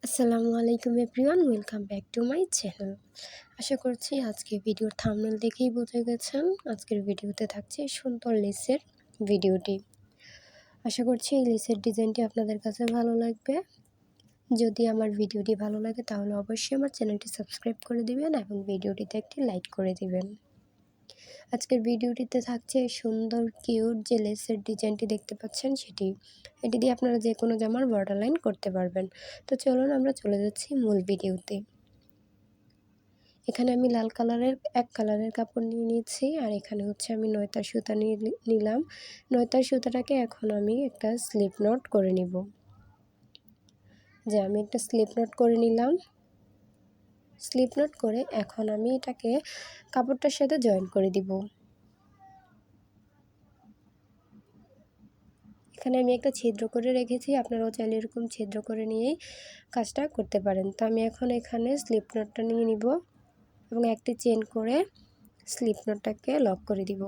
আসসালামু আলাইকুম everyone, welcome back to my channel. আশা করছি আজকে ভিডিওর থাম্বনেল দেখেই বুঝে গেছেন আজকের ভিডিওতে থাকছে সুন্দর লেসের ভিডিওটি। আশা করছি এই লেসের ডিজাইনটি আপনাদের কাছে ভালো লাগবে। যদি আমার ভিডিওটি ভালো লাগে তাহলে অবশ্যই আমার চ্যানেলটি সাবস্ক্রাইব করে দিবেন এবং ভিডিওটিতে একটি লাইক করে দিবেন। আজকের ভিডিওটিতে থাকছে সুন্দর কিউট যে লেসের ডিজাইনটি দেখতে পাচ্ছেন এটি দিয়ে আপনারা যে কোনো জামার বর্ডার লাইন করতে পারবেন। তো চলুন আমরা চলে যাচ্ছি মূল ভিডিওতে। এখানে আমি লাল কালারের এক কালারের কাপড় নিয়ে নিয়েছি, আর এখানে হচ্ছে আমি নয়তার সুতা নিলাম। নয়তার সুতাটাকে এখন আমি একটা স্লিপ নট করে নিব। আমি একটা স্লিপ নট করে নিলাম। স্লিপ নট করে এখন আমি এটাকে কাপড়টার সাথে জয়েন করে দিব। এখানে আমি একটা ছিদ্র করে রেখেছি, আপনারাও চাইলে এরকম ছিদ্র করে নিয়েই কাজটা করতে পারেন। তো আমি এখন এখানে স্লিপ নটটা নিয়ে নিব এবং একটি চেন করে স্লিপ নটটাকে লক করে দিব।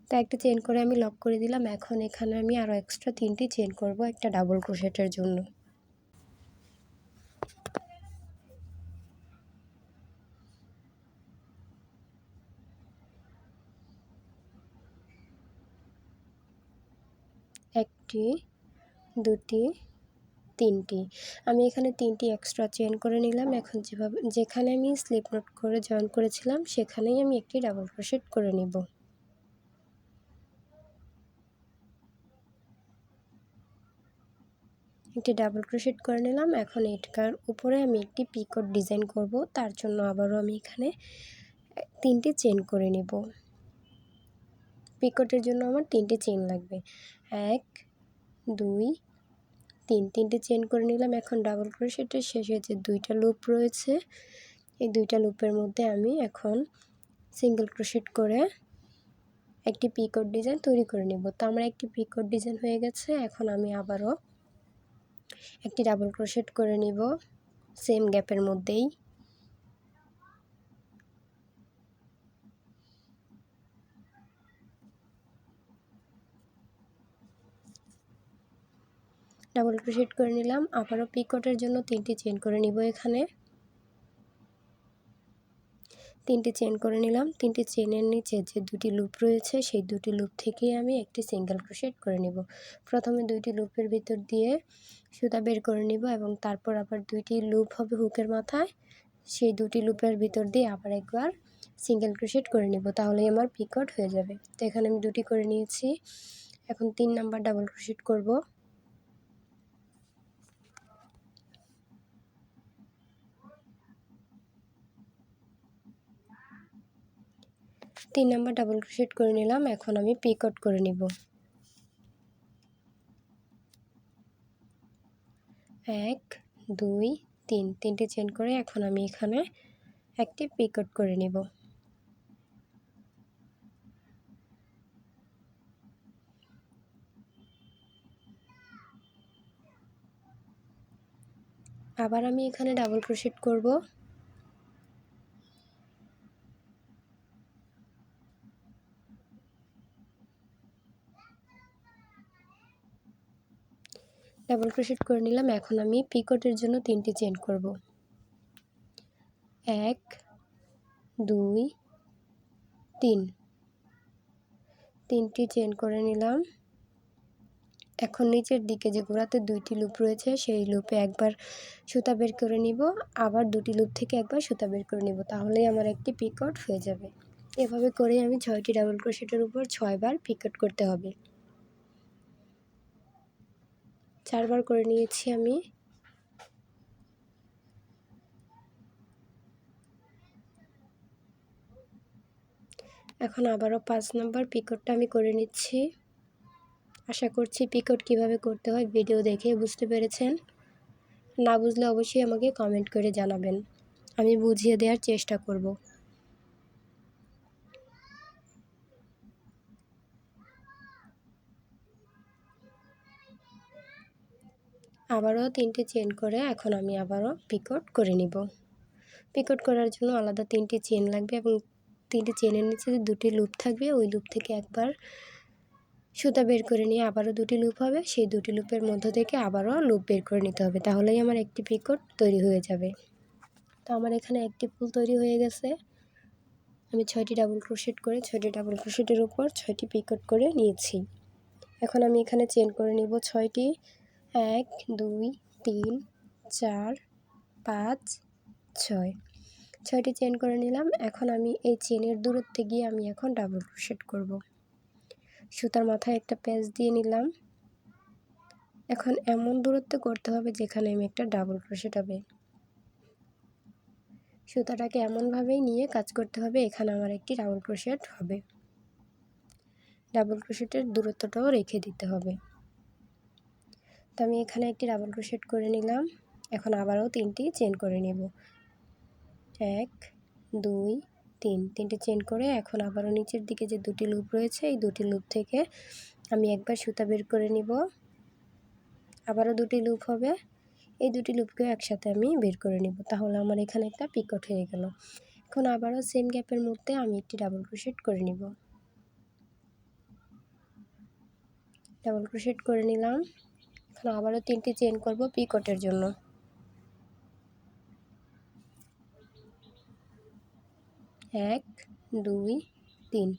তো একটা চেন করে আমি লক করে দিলাম। এখন এখানে আমি আরও এক্সট্রা 3টি চেন করব একটা ডাবল ক্রোশেটের জন্য। একটি, দুটি, তিনটি। আমি এখানে 3টি এক্সট্রা চেন করে নিলাম। এখন যেখানে আমি স্লিপ নট করে জয়েন করেছিলাম সেখানেই আমি একটি ডাবল ক্রোশেট করে নিব। একটি ডাবল ক্রোশেট করে নিলাম। এখন এটার উপরে আমি একটি পিকট ডিজাইন করব, তার জন্য আবারও আমি এখানে 3টি চেন করে নেব। পিকটের জন্য আমার 3টি চেন লাগবে। 1, 2, 3, 3টি চেন করে নিলাম। এখন ডাবল ক্রোশেটের শেষে যে 2টা লুপ রয়েছে এই 2টা লুপের মধ্যে আমি এখন সিঙ্গেল ক্রোশেট করে একটি পিকট ডিজাইন তৈরি করে নেব। তো আমার একটি পিকট ডিজাইন হয়ে গেছে। এখন আমি আবারও একটি ডাবল ক্রোশেট করে নিব সেম গ্যাপের মধ্যেই। ডাবল ক্রোশেট করে নিলাম। আবারও পিকটের জন্য 3টি চেন করে নিব। এখানে 3টি চেন করে নিলাম। 3টি চেনের নিচে যে 2টি লুপ রয়েছে সেই 2টি লুপ থেকেই আমি একটি সিঙ্গেল ক্রোশেট করে নিব। প্রথমে 2টি লুপের ভিতর দিয়ে সুতা বের করে নিব এবং তারপর আবার 2টি লুপ হবে হুকের মাথায়, সেই 2টি লুপের ভিতর দিয়ে আবার একবার সিঙ্গেল ক্রোশেট করে নিব, তাহলেই আমার পিকট হয়ে যাবে। তো এখানে আমি 2টি করে নিয়েছি। এখন 3 নাম্বার ডাবল ক্রোশেট করব। 3 নাম্বার ডাবল ক্রোশেট করে নিলাম। এখন আমি পিকট করে নিব। 1, 2, 3, 3টি চেন করে এখন আমি এখানে একটি পিকট করে নিব। আবার আমি এখানে ডাবল ক্রোশেট করব। ডাবল ক্রোশেট করে নিলাম। এখন আমি পিকটের জন্য 3টি চেন করব। 1, 2, 3, 3টি চেন করে নিলাম। এখন নিচের দিকে যে গোড়াতে 2টি লুপ রয়েছে সেই লুপে একবার সুতা বের করে নিব, আবার 2টি লুপ থেকে একবার সুতা বের করে নিব, তাহলেই আমার একটি পিকট হয়ে যাবে। এভাবে করে আমি 6টি ডাবল ক্রোশেটের উপর 6 বার পিকট করতে হবে। 4 বার করে নিয়েছি আমি। এখন আবারও 5 নাম্বার পিকটটা আমি করে নিচ্ছি। আশা করছি পিকট কিভাবে করতে হয় ভিডিও দেখে বুঝতে পেরেছেন। না বুঝলে অবশ্যই আমাকে কমেন্ট করে জানাবেন, আমি বুঝিয়ে দেওয়ার চেষ্টা করব। আবারও 3টে চেন করে এখন আমি আবারও পিকট করে নিব। পিকট করার জন্য আলাদা 3টি চেন লাগবে এবং 3টি চেনের নিচে যে 2টি লুপ থাকবে ওই লুপ থেকে একবার সুতা বের করে নিয়ে আবারও দুটি লুপ হবে, সেই দুটি লুপের মধ্য থেকে আবারও লুপ বের করে নিতে হবে, তাহলেই আমার একটি পিকট তৈরি হয়ে যাবে। তো আমার এখানে একটি ফুল তৈরি হয়ে গেছে। আমি 6টি ডাবল ক্রোশেট করে 6টি ডাবল ক্রোশেটের উপর 6টি পিকট করে নিয়েছি। এখন আমি এখানে চেন করে নিব 6টি। 1 2 3 4 5 6, 6টি চেন করে নিলাম। এখন আমি এই চেনের দূরত্বে গিয়ে আমি এখন ডাবল ক্রোশেট করব। সুতার মাথায় একটা প্যাচ দিয়ে নিলাম। এখন এমন দূরত্বে করতে হবে যেখানে আমি একটা ডাবল ক্রোশেট হবে। সুতাটাকে এমনভাবেই নিয়ে কাজ করতে হবে, এখানে আমার একটি ডাবল ক্রোশেট হবে। ডাবল ক্রোশেটের দূরত্বটাও রেখে দিতে হবে। তো আমি এখানে একটি ডাবল ক্রোশেট করে নিলাম। এখন আবারও 3টি চেন করে নেব। 1 2 3, 3টি চেন করে এখন আবারও নিচের দিকে যে দুটি লুপ রয়েছে এই দুটি লুপ থেকে আমি একবার সুতা বের করে নিব। আবারও দুটি লুপ হবে, এই দুটি লুপকে একসাথে আমি বের করে নিব, তাহলে আমার এখানে একটা পিকট হয়ে গেল। এখন আবারও সেম গ্যাপের মধ্যে আমি একটি ডাবল ক্রোশেট করে নিব। ডাবল ক্রোশেট করে নিলাম। এখন আবারও 3টি চেন করব পিকটের জন্য। 1 2 3,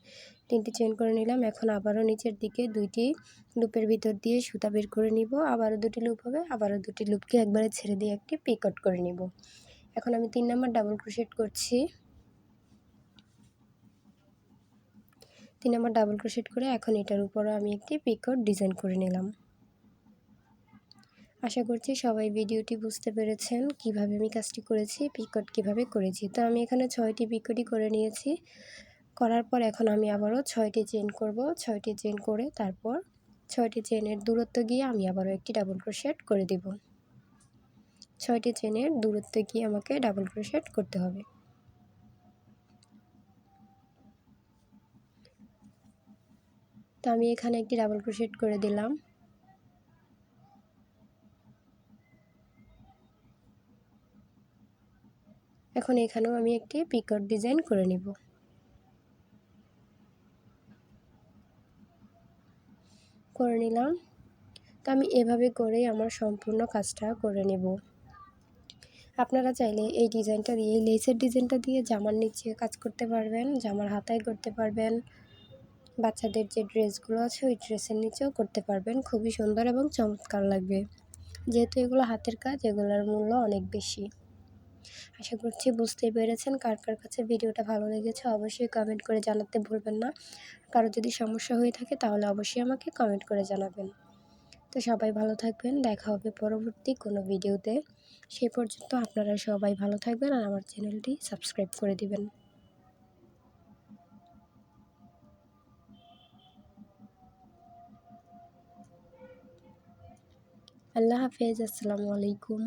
3টি চেন করে নিলাম। এখন আবারও নিচের দিকে দুইটি লুপের ভিতর দিয়ে সুতা বের করে নিব। আবারও দুটি লুপ হবে, আবারও দুটি লুপকে একবারে ছেড়ে দিয়ে একটি পিকট করে নিব। এখন আমি 3 নম্বর ডাবল ক্রোশেট করছি। 3 নম্বর ডাবল ক্রোশেট করে এখন এটার উপরও আমি একটি পিকট ডিজাইন করে নিলাম। আশা করছি সবাই ভিডিওটি বুঝতে পেরেছেন কিভাবে আমি কাজটি করেছি, পিকট কিভাবে করেছি। তো আমি এখানে 6টি পিকটই করে নিয়েছি। করার পর এখন আমি আবারও 6টি চেন করব। 6টি চেন করে তারপর 6টি চেনের দূরত্ব গিয়ে আমি আবারও একটি ডাবল ক্রোশেট করে দেব। 6টি চেনের দূরত্ব গিয়ে আমাকে ডাবল ক্রোশেট করতে হবে। তো আমি এখানে একটি ডাবল ক্রোশেট করে দিলাম। এখন এখানেও আমি একটি পিকট ডিজাইন করে নিব। করে নিলাম। তো আমি এভাবে করেই আমার সম্পূর্ণ কাজটা করে নেব। আপনারা চাইলে এই ডিজাইনটা দিয়ে, এই লেসের ডিজাইনটা দিয়ে জামার নিচে কাজ করতে পারবেন, জামার হাতায় করতে পারবেন, বাচ্চাদের যে ড্রেসগুলো আছে ওই ড্রেসের নিচেও করতে পারবেন। খুবই সুন্দর এবং চমৎকার লাগবে। যেহেতু এগুলো হাতের কাজ, এগুলোর মূল্য অনেক বেশি। আশা করছি বুঝতেই পেরেছেন। কার কার কাছে ভিডিওটা ভালো লেগেছে অবশ্যই কমেন্ট করে জানাতে ভুলবেন না। কারো যদি সমস্যা হয়ে থাকে তাহলে অবশ্যই আমাকে কমেন্ট করে জানাবেন। তো সবাই ভালো থাকবেন, দেখা হবে পরবর্তী কোনো ভিডিওতে। সেই পর্যন্ত আপনারা সবাই ভালো থাকবেন আর আমার চ্যানেলটি সাবস্ক্রাইব করে দিবেন। আল্লাহ হাফেজ, আসসালামু আলাইকুম।